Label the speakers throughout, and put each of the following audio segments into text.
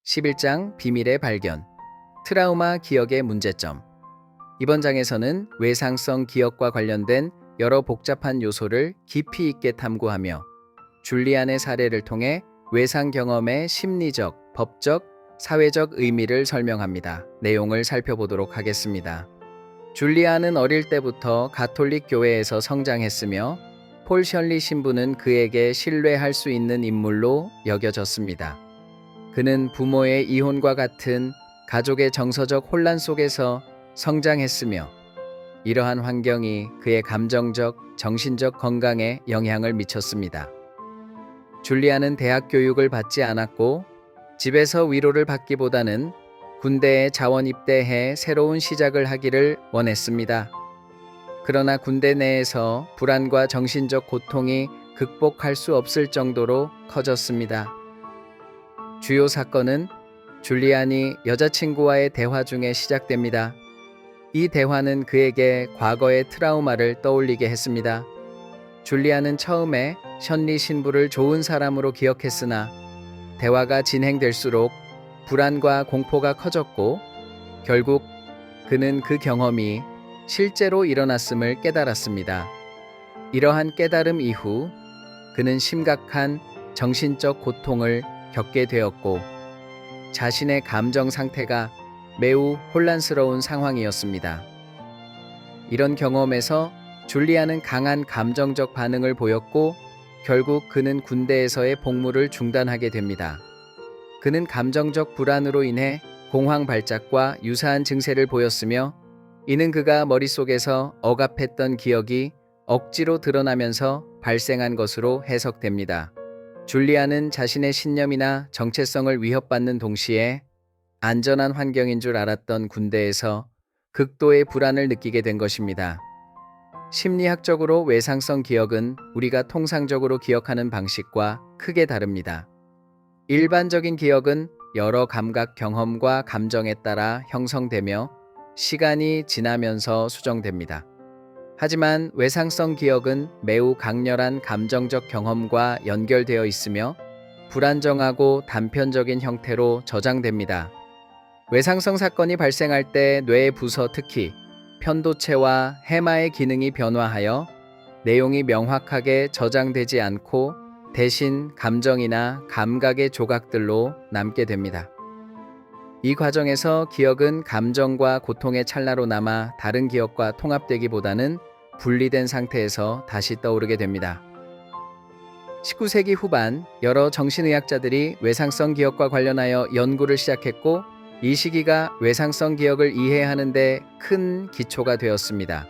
Speaker 1: 11장 비밀의 발견. 트라우마 기억의 문제점. 이번 장에서는 외상성 기억과 관련된 여러 복잡한 요소를 깊이 있게 탐구하며 줄리안의 사례를 통해 외상 경험의 심리적, 법적, 사회적 의미를 설명합니다. 내용을 살펴보도록 하겠습니다. 줄리안은 어릴 때부터 가톨릭 교회에서 성장했으며 폴 셜리 신부는 그에게 신뢰할 수 있는 인물로 여겨졌습니다. 그는 부모의 이혼과 같은 가족의 정서적 혼란 속에서 성장했으며 이러한 환경이 그의 감정적, 정신적 건강에 영향을 미쳤습니다. 줄리안은 대학 교육을 받지 않았고 집에서 위로를 받기보다는 군대에 자원 입대해 새로운 시작을 하기를 원했습니다. 그러나 군대 내에서 불안과 정신적 고통이 극복할 수 없을 정도로 커졌습니다. 주요 사건은 줄리안이 여자친구와의 대화 중에 시작됩니다. 이 대화는 그에게 과거의 트라우마를 떠올리게 했습니다. 줄리안은 처음에 션리 신부를 좋은 사람으로 기억했으나 대화가 진행될수록 불안과 공포가 커졌고 결국 그는 그 경험이 실제로 일어났음을 깨달았습니다. 이러한 깨달음 이후 그는 심각한 정신적 고통을 겪게 되었고 자신의 감정 상태가 매우 혼란스러운 상황이었습니다. 이런 경험에서 줄리안은 강한 감정적 반응을 보였고 결국 그는 군대에서의 복무를 중단하게 됩니다. 그는 감정적 불안으로 인해 공황 발작과 유사한 증세를 보였으며 이는 그가 머릿속에서 억압했던 기억이 억지로 드러나면서 발생한 것으로 해석됩니다. 줄리안은 자신의 신념이나 정체성을 위협받는 동시에 안전한 환경인 줄 알았던 군대에서 극도의 불안을 느끼게 된 것입니다. 심리학적으로 외상성 기억은 우리가 통상적으로 기억하는 방식과 크게 다릅니다. 일반적인 기억은 여러 감각 경험과 감정에 따라 형성되며 시간이 지나면서 수정됩니다. 하지만 외상성 기억은 매우 강렬한 감정적 경험과 연결되어 있으며 불안정하고 단편적인 형태로 저장됩니다. 외상성 사건이 발생할 때 뇌의 부서 특히 편도체와 해마의 기능이 변화하여 내용이 명확하게 저장되지 않고 대신 감정이나 감각의 조각들로 남게 됩니다. 이 과정에서 기억은 감정과 고통의 찰나로 남아 다른 기억과 통합되기보다는 분리된 상태에서 다시 떠오르게 됩니다. 19세기 후반 여러 정신의학자들이 외상성 기억과 관련하여 연구를 시작했고 이 시기가 외상성 기억을 이해하는 데 큰 기초가 되었습니다.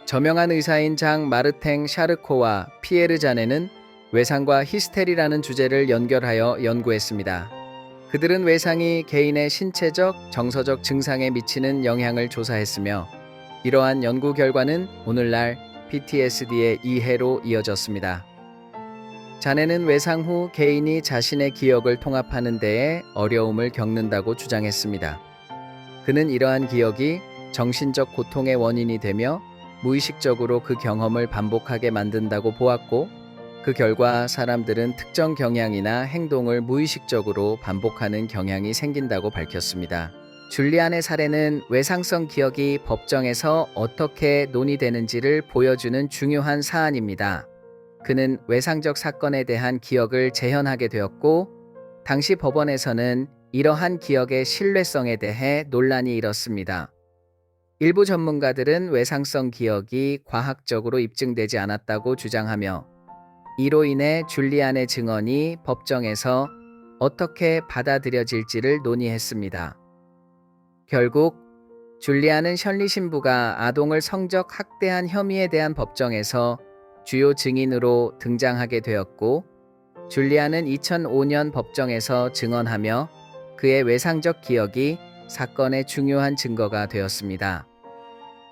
Speaker 1: 저명한 의사인 장 마르탱 샤르코와 피에르 자네는 외상과 히스테리라는 주제를 연결하여 연구했습니다. 그들은 외상이 개인의 신체적, 정서적 증상에 미치는 영향을 조사했으며 이러한 연구 결과는 오늘날 PTSD의 이해로 이어졌습니다. 자네는 외상 후 개인이 자신의 기억을 통합하는 데에 어려움을 겪는다고 주장했습니다. 그는 이러한 기억이 정신적 고통의 원인이 되며 무의식적으로 그 경험을 반복하게 만든다고 보았고 그 결과 사람들은 특정 경향이나 행동을 무의식적으로 반복하는 경향이 생긴다고 밝혔습니다. 줄리안의 사례는 외상성 기억이 법정에서 어떻게 논의되는지를 보여주는 중요한 사안입니다. 그는 외상적 사건에 대한 기억을 재현하게 되었고 당시 법원에서는 이러한 기억의 신뢰성에 대해 논란이 일었습니다. 일부 전문가들은 외상성 기억이 과학적으로 입증되지 않았다고 주장하며 이로 인해 줄리안의 증언이 법정에서 어떻게 받아들여질지를 논의했습니다. 결국 줄리안은 셜리 신부가 아동을 성적 학대한 혐의에 대한 법정에서 주요 증인으로 등장하게 되었고 줄리안은 2005년 법정에서 증언하며 그의 외상적 기억이 사건의 중요한 증거가 되었습니다.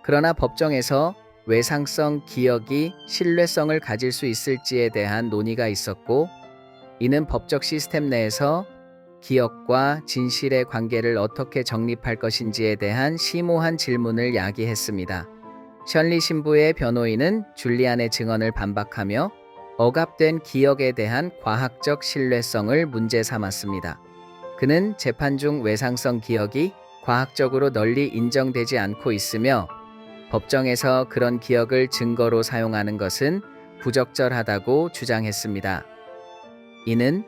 Speaker 1: 그러나 법정에서 외상성 기억이 신뢰성을 가질 수 있을지에 대한 논의가 있었고 이는 법적 시스템 내에서 기억과 진실의 관계를 어떻게 정립할 것인지에 대한 심오한 질문을 야기했습니다. 셜리 신부의 변호인은 줄리안의 증언을 반박하며 억압된 기억에 대한 과학적 신뢰성을 문제 삼았습니다. 그는 재판 중 외상성 기억이 과학적으로 널리 인정되지 않고 있으며 법정에서 그런 기억을 증거로 사용하는 것은 부적절하다고 주장했습니다. 이는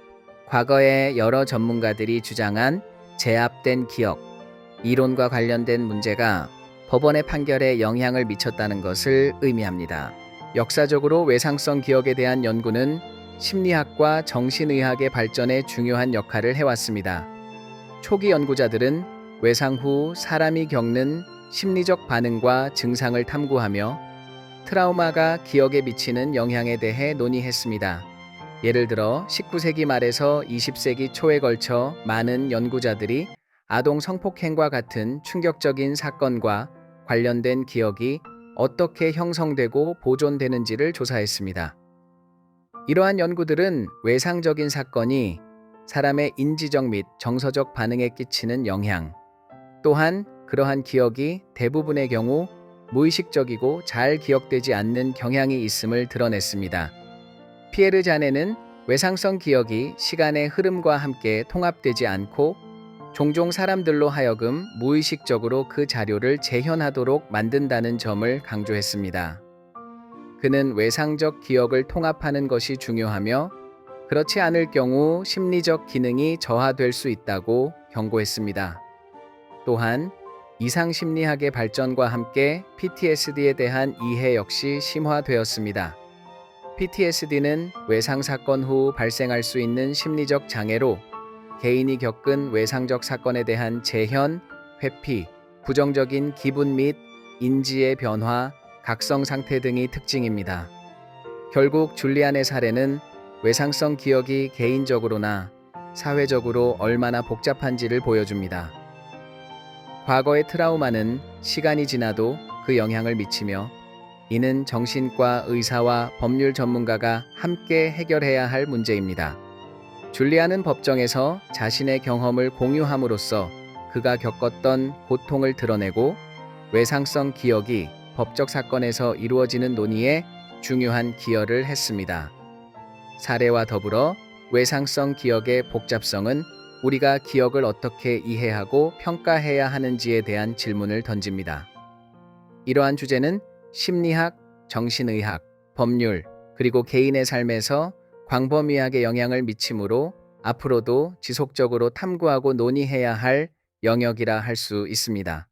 Speaker 1: 과거에 여러 전문가들이 주장한 제압된 기억, 이론과 관련된 문제가 법원의 판결에 영향을 미쳤다는 것을 의미합니다. 역사적으로 외상성 기억에 대한 연구는 심리학과 정신의학의 발전에 중요한 역할을 해왔습니다. 초기 연구자들은 외상 후 사람이 겪는 심리적 반응과 증상을 탐구하며 트라우마가 기억에 미치는 영향에 대해 논의했습니다. 예를 들어 19세기 말에서 20세기 초에 걸쳐 많은 연구자들이 아동 성폭행과 같은 충격적인 사건과 관련된 기억이 어떻게 형성되고 보존되는지를 조사했습니다. 이러한 연구들은 외상적인 사건이 사람의 인지적 및 정서적 반응에 끼치는 영향, 또한 그러한 기억이 대부분의 경우 무의식적이고 잘 기억되지 않는 경향이 있음을 드러냈습니다. 피에르 자네는 외상성 기억이 시간의 흐름과 함께 통합되지 않고 종종 사람들로 하여금 무의식적으로 그 자료를 재현하도록 만든다는 점을 강조했습니다. 그는 외상적 기억을 통합하는 것이 중요하며 그렇지 않을 경우 심리적 기능이 저하될 수 있다고 경고했습니다. 또한 이상심리학의 발전과 함께 PTSD에 대한 이해 역시 심화되었습니다. PTSD는 외상 사건 후 발생할 수 있는 심리적 장애로 개인이 겪은 외상적 사건에 대한 재현, 회피, 부정적인 기분 및 인지의 변화, 각성 상태 등이 특징입니다. 결국 줄리안의 사례는 외상성 기억이 개인적으로나 사회적으로 얼마나 복잡한지를 보여줍니다. 과거의 트라우마는 시간이 지나도 그 영향을 미치며 이는 정신과 의사와 법률 전문가가 함께 해결해야 할 문제입니다. 줄리안은 법정에서 자신의 경험을 공유함으로써 그가 겪었던 고통을 드러내고 외상성 기억이 법적 사건에서 이루어지는 논의에 중요한 기여를 했습니다. 사례와 더불어 외상성 기억의 복잡성은 우리가 기억을 어떻게 이해하고 평가해야 하는지에 대한 질문을 던집니다. 이러한 주제는 심리학, 정신의학, 법률, 그리고 개인의 삶에서 광범위하게 영향을 미치므로 앞으로도 지속적으로 탐구하고 논의해야 할 영역이라 할 수 있습니다.